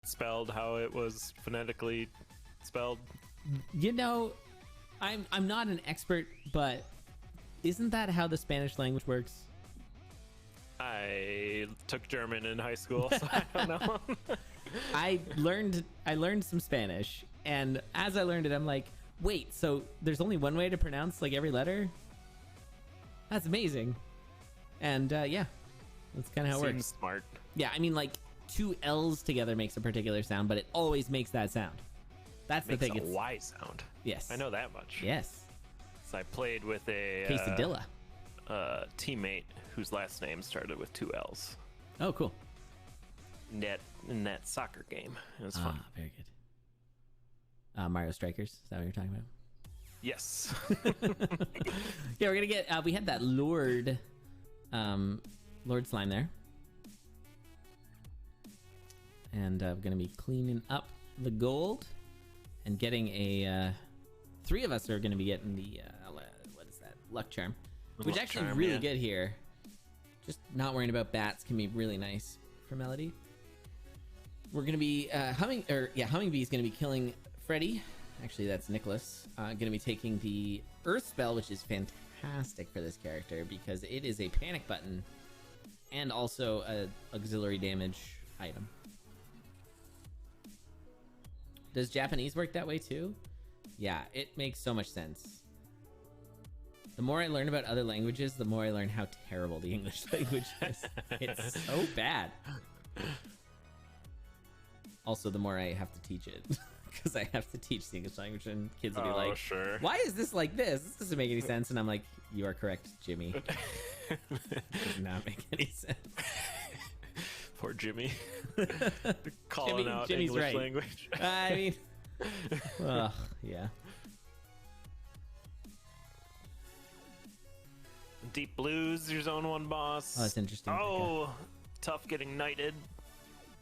spelled how it was phonetically spelled? You know, I'm not an expert, but isn't that how the Spanish language works? I took German in high school, so I don't know. I learned some Spanish, and as I learned it, I'm like, wait, so there's only one way to pronounce like every letter? That's amazing. And yeah, that's kind of how it Seems works. smart. Yeah, I mean, like two L's together makes a particular sound, but it always makes that sound. That's the Makes thing. a Y sound. Yes, I know that much. Yes, So I played with a quesadilla. teammate whose last name started with 2 L's. Oh, cool. In that soccer game. It was fun. Ah, very good. Mario Strikers. Is that what you're talking about? Yes. Yeah, we're gonna get. We had that Lord Slime there, and we're gonna be cleaning up the gold and getting a. 3 of us are gonna be getting the what is that? Luck charm, which Luck actually charm, really yeah. good here. Just not worrying about bats can be really nice for Melody. We're gonna be Humming Bee's gonna be killing Freddy. Actually, that's Nicholas. Gonna be taking the Earth spell, which is fantastic for this character because it is a panic button and also a auxiliary damage item. Does Japanese work that way too? Yeah, it makes so much sense. The more I learn about other languages, the more I learn how terrible the English language is. It's so bad. Also, the more I have to teach it, because I have to teach the English language, and kids will be like, sure. "Why is this like this? This doesn't make any sense." And I'm like, "You are correct, Jimmy. It does not make any sense." Poor Jimmy. Calling out Jimmy's English right. language. I mean, ugh, yeah. Deep Blues, your zone 1 boss. Oh, that's interesting. Oh, tough getting knighted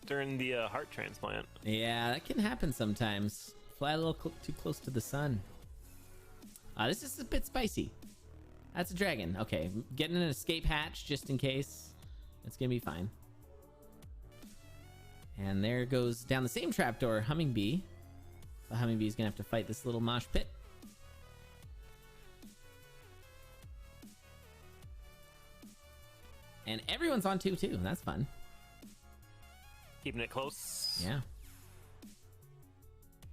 during the heart transplant. Yeah, that can happen sometimes. Fly a little too close to the sun. This is a bit spicy. That's a dragon. Okay, getting an escape hatch just in case. It's gonna be fine. And there goes down the same trapdoor, Humming Bee. The Humming Bee is gonna have to fight this little mosh pit. And everyone's on 2-2. That's fun. Keeping it close. Yeah.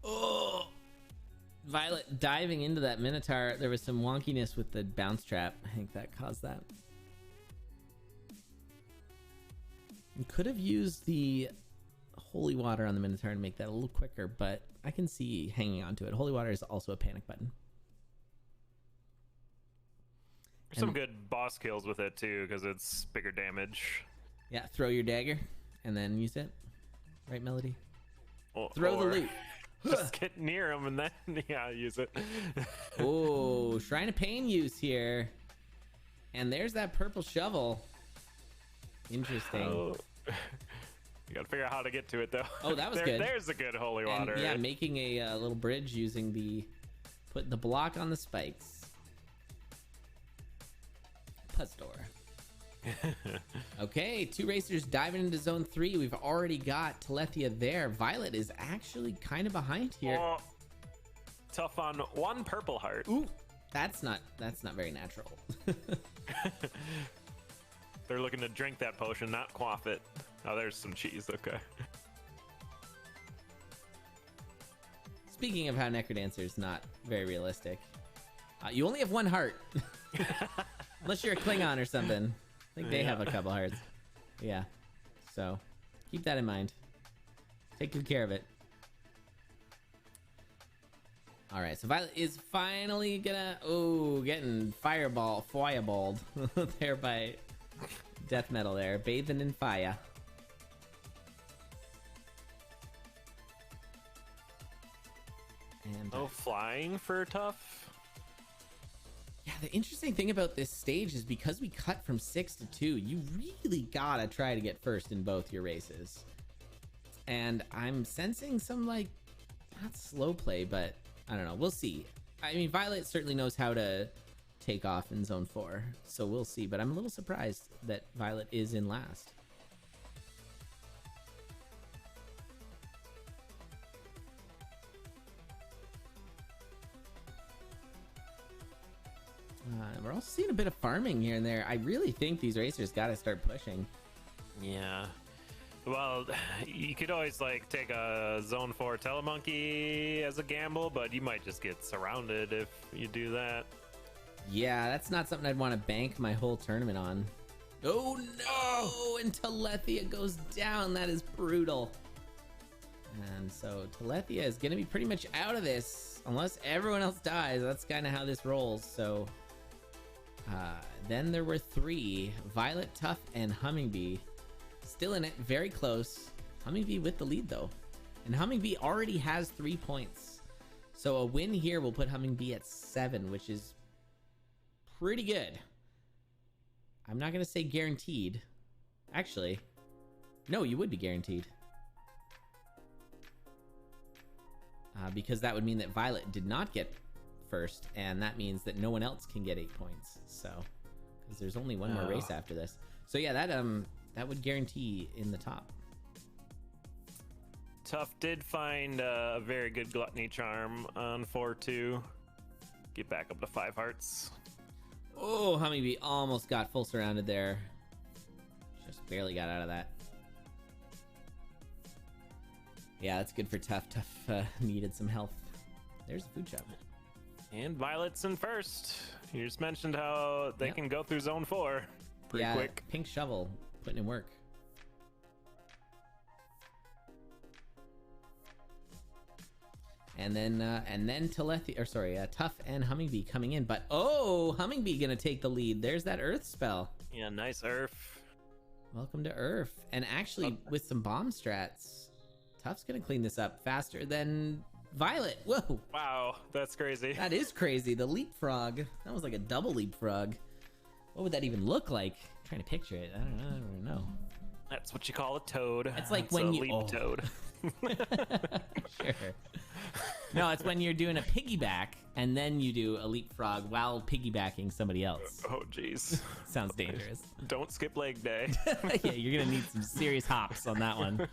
Oh! Violet diving into that Minotaur. There was some wonkiness with the bounce trap. I think that caused that. You could have used the holy water on the Minotaur to make that a little quicker, but I can see hanging on to it. Holy water is also a panic button. Some good boss kills with it too, because it's bigger damage. Yeah, throw your dagger and then use it. Right, Melody? Or Throw the loot. Just get near him and then, yeah, use it. Oh, Shrine of Pain use here. And there's that purple shovel. Interesting. Oh. You gotta figure out how to get to it though. Oh, that was good. There's a good holy water. And, yeah, making a little bridge using putting the block on the spikes. Puzz door. Okay, 2 racers diving into zone 3. We've already got Telethia there. Violet is actually kind of behind here. Oh, tough on 1 purple heart. Ooh, that's not very natural. They're looking to drink that potion, not quaff it. Oh, there's some cheese. Okay. Speaking of how Necrodancer's not very realistic, you only have 1 heart. Unless you're a Klingon or something. I think they have a couple hearts. Yeah. So, keep that in mind. Take good care of it. Alright, so Violet is finally gonna... Oh, getting fireballed there by Death Metal there. Bathing in fire. And, flying for tough. yeah, the interesting thing about this stage is because we cut from 6 to 2, you really gotta try to get first in both your races. And I'm sensing some, like, not slow play, but I don't know. We'll see. I mean, Violet certainly knows how to take off in Zone 4, so we'll see. But I'm a little surprised that Violet is in last. also seen a bit of farming here and there. I really think these racers got to start pushing. Yeah. Well, you could always like take a Zone 4 Telemonkey as a gamble, but you might just get surrounded if you do that. Yeah, that's not something I'd want to bank my whole tournament on. Oh no! And Telethia goes down. That is brutal. And so Telethia is going to be pretty much out of this unless everyone else dies. That's kind of how this rolls. So then there were 3: Violet, Tuff, and Hummingbee. Still in it, very close. Hummingbee with the lead though. And Hummingbee already has 3 points. So a win here will put Hummingbee at 7, which is pretty good. I'm not going to say guaranteed. Actually, no, you would be guaranteed. Because that would mean that Violet did not get first, and that means that no one else can get 8 points. So, because there's only one more race after this. So yeah, that would guarantee in the top. Tuff did find a very good Gluttony Charm on 4-2. Get back up to 5 hearts. Oh, Hummingbee almost got full surrounded there. Just barely got out of that. Yeah, that's good for Tuff. Tuff needed some health. There's a food shop. And Violet's in first. You just mentioned how they can go through Zone 4 pretty quick. Pink Shovel putting in work. And then Telethia, or sorry, Tuff and Hummingbee coming in, but Hummingbee gonna take the lead. There's that Earth spell. Yeah, nice Earth. Welcome to Earth. And actually, with some bomb strats, Tuff's gonna clean this up faster than Violet. Whoa! Wow, that's crazy. That is crazy. The leapfrog. That was like a double leapfrog. What would that even look like? I'm trying to picture it. I don't know. That's what you call a toad. It's like That's when a you leap toad. Sure. No, it's when you're doing a piggyback and then you do a leapfrog while piggybacking somebody else. Oh, jeez. Sounds dangerous. Don't skip leg day. Yeah, you're gonna need some serious hops on that one.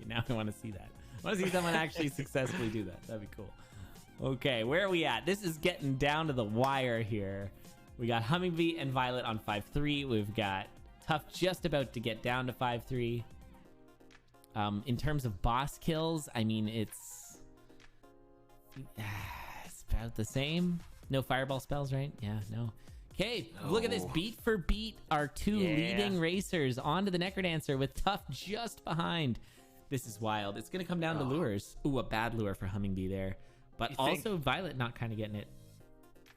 Now I want to see that. I want to see someone actually successfully do that. That'd be cool. Okay, where are we at? This is getting down to the wire here. We got Hummingbee and Violet on 5-3. We've got Tuff just about to get down to 5-3. In terms of boss kills, I mean, it's about the same. No fireball spells, right? Yeah, no. Okay, look at this. Beat for beat, our 2 leading racers onto the Necrodancer with Tuff just behind. This is wild. It's going to come down to lures. Ooh, a bad lure for Hummingbee there. But also Violet not kind of getting it.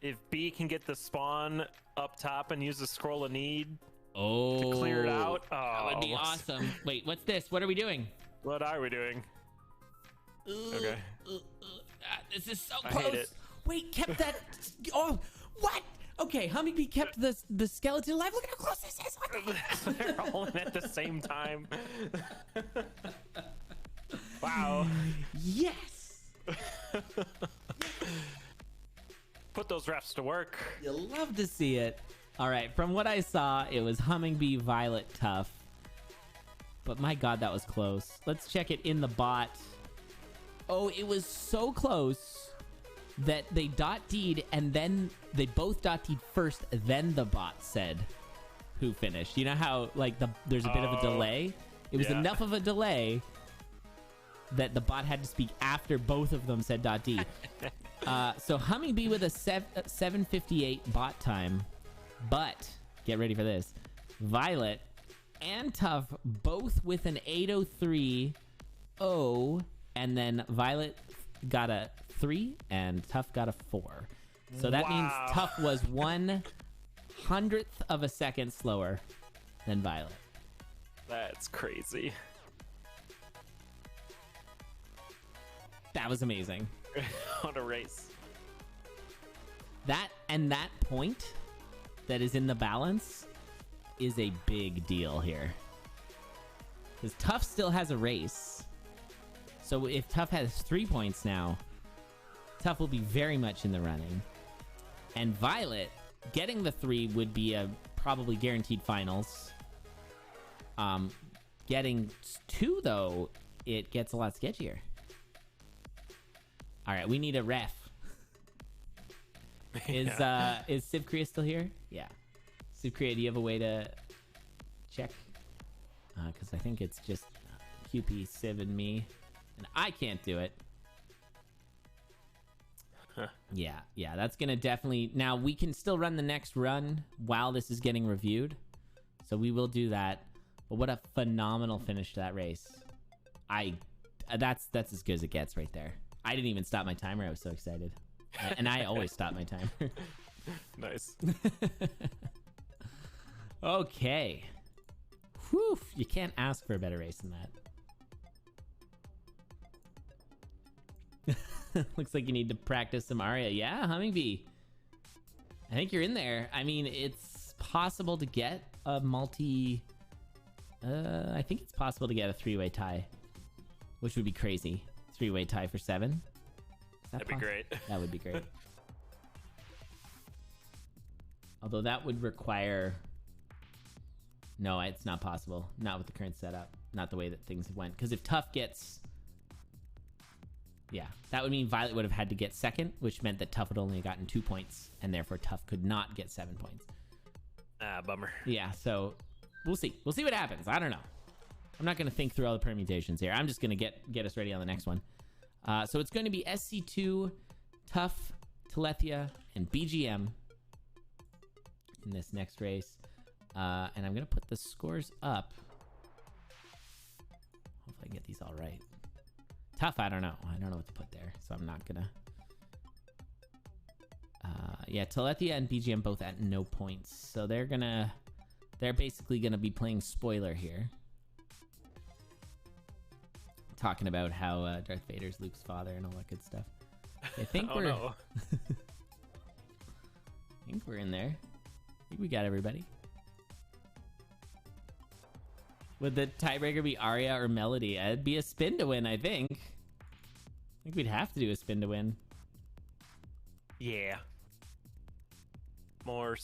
If B can get the spawn up top and use the scroll of need to clear it out, that would be awesome. Wait, what's this? What are we doing? What are we doing? Okay. This is so I close. hate it. Wait, kept that. Oh, what? Okay, Hummingbee kept the skeleton alive. Look at how close this is. What the They're all in at the same time. Wow. Yes. Put those refs to work. You'll love to see it. All right, from what I saw, it was Hummingbee, Violet, Tuff. But my God, that was close. Let's check it in the bot. Oh, it was so close that they .d'd and then they both .d'd first, then the bot said who finished. You know how like there's a bit of a delay? It was enough of a delay that the bot had to speak after both of them said .d. So Hummingbee with a 7:58 bot time, but get ready for this. Violet and Tuff both with an 8:03. And then Violet got a 3 and Tuff got a 4. So that means Tuff was 1/100th of a second slower than Violet. That's crazy. That was amazing. What a race. That point that is in the balance is a big deal here. Because Tuff still has a race. So if Tuff has 3 points now, Tuff will be very much in the running. And Violet getting the 3 would be a probably guaranteed finals. Getting 2 though, it gets a lot sketchier. All right, we need a ref. Is Civ Korea still here? Yeah. Civ Korea, do you have a way to check? Because I think it's just QP, Civ, and me. And I can't do it. Huh. Yeah, that's going to definitely... Now, we can still run the next run while this is getting reviewed. So we will do that. But what a phenomenal finish to that race. That's as good as it gets right there. I didn't even stop my timer. I was so excited. And I always stop my timer. Nice. Okay. Whew, you can't ask for a better race than that. Looks like you need to practice some Aria. Yeah, Humming Bee. I think you're in there. I mean, it's possible to get a multi... I think it's possible to get a 3-way tie, which would be crazy. 3-way tie for 7. That'd be great. That would be great. Although that would require... No, it's not possible. Not with the current setup. Not the way that things went. Because if Tuff gets... Yeah, that would mean Violet would have had to get second, which meant that Tuff would only have gotten 2 points, and therefore Tuff could not get 7 points. Ah, bummer. Yeah, so we'll see. We'll see what happens. I don't know. I'm not going to think through all the permutations here. I'm just going to get us ready on the next one. So it's going to be SC2, Tuff, Telethia, and BGM in this next race. And I'm going to put the scores up. Hopefully I get these all right. Tuff, I don't know. I don't know what to put there, so I'm not going to... yeah, Telethia and BGM both at no points. So they're basically going to be playing spoiler here. Talking about how Darth Vader's Luke's father and all that good stuff. I think Oh, no. I think we're in there. I think we got everybody. Would the tiebreaker be Arya or Melody? It'd be a spin to win, I think. I think we'd have to do a spin to win. Yeah. More